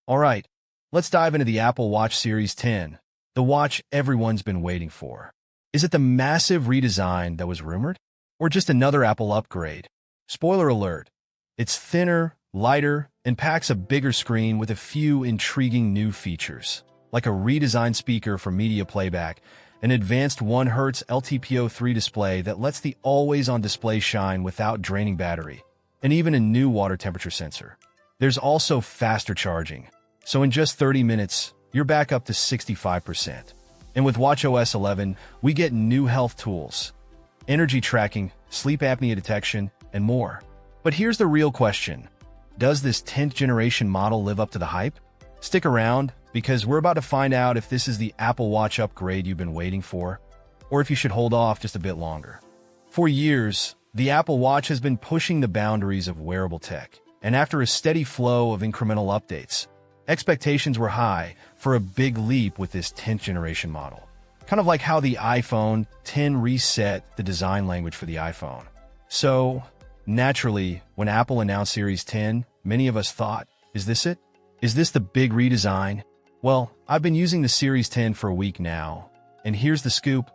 Alright, let's dive into the Apple Watch Series 10, the watch everyone's been waiting for. Is it the massive redesign that was rumored? Or just another Apple upgrade? Spoiler alert, it's thinner, lighter, and packs a bigger screen with a few intriguing new features, like a redesigned speaker for media playback, an advanced 1 Hz LTPO3 display that lets the always-on display shine without draining battery, and even a new water temperature sensor. There's also faster charging, so in just 30 minutes, you're back up to 65%. And with watchOS 11, we get new health tools, energy tracking, sleep apnea detection, and more. But here's the real question. Does this 10th generation model live up to the hype? Stick around, because we're about to find out if this is the Apple Watch upgrade you've been waiting for, or if you should hold off just a bit longer. For years, the Apple Watch has been pushing the boundaries of wearable tech, and after a steady flow of incremental updates, expectations were high for a big leap with this 10th generation model. Kind of like how the iPhone 10 reset the design language for the iPhone. So, naturally, when Apple announced Series 10, many of us thought, is this it? Is this the big redesign? Well, I've been using the Series 10 for a week now, and here's the scoop.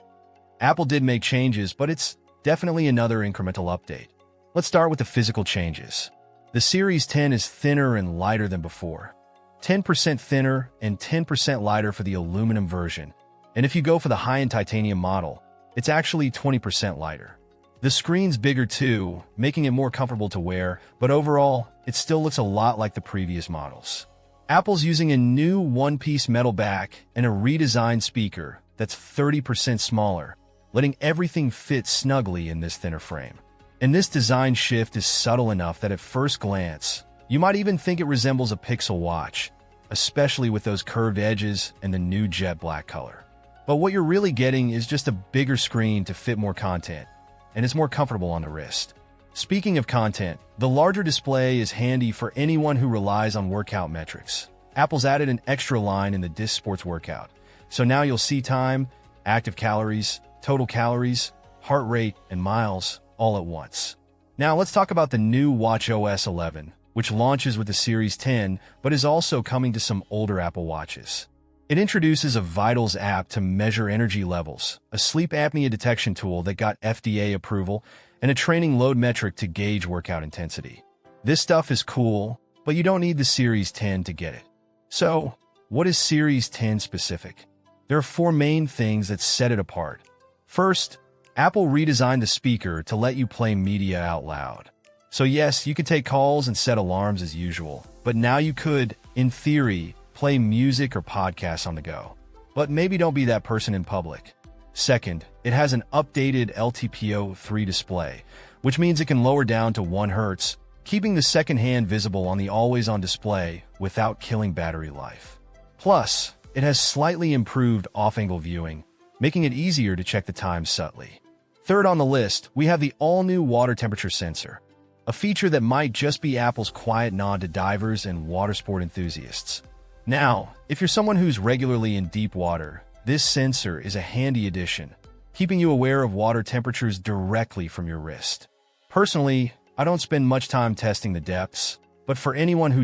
Apple did make changes, but it's definitely another incremental update. Let's start with the physical changes. The Series 10 is thinner and lighter than before. 10% thinner and 10% lighter for the aluminum version. And if you go for the high-end titanium model, it's actually 20% lighter. The screen's bigger too, making it more comfortable to wear, but overall, it still looks a lot like the previous models. Apple's using a new one-piece metal back and a redesigned speaker that's 30% smaller, letting everything fit snugly in this thinner frame. And this design shift is subtle enough that at first glance, you might even think it resembles a Pixel watch, especially with those curved edges and the new jet black color. But what you're really getting is just a bigger screen to fit more content, and it's more comfortable on the wrist. Speaking of content, the larger display is handy for anyone who relies on workout metrics. Apple's added an extra line in the Disk Sports workout, so now you'll see time, active calories, total calories, heart rate, and miles all at once. Now let's talk about the new watchOS 11, which launches with the Series 10, but is also coming to some older Apple Watches. It introduces a Vitals app to measure energy levels, a sleep apnea detection tool that got FDA approval, and a training load metric to gauge workout intensity. This stuff is cool, but you don't need the Series 10 to get it. So, what is Series 10 specific? There are 4 main things that set it apart. First, Apple redesigned the speaker to let you play media out loud. So yes, you could take calls and set alarms as usual, but now you could, in theory, play music or podcasts on the go. But maybe don't be that person in public. Second, it has an updated LTPO3 display, which means it can lower down to 1 Hz, keeping the second hand visible on the always-on display without killing battery life. Plus, it has slightly improved off-angle viewing, making it easier to check the time subtly. Third on the list, we have the all-new water temperature sensor, a feature that might just be Apple's quiet nod to divers and water sport enthusiasts. Now, if you're someone who's regularly in deep water, this sensor is a handy addition, keeping you aware of water temperatures directly from your wrist. Personally, I don't spend much time testing the depths, but for anyone who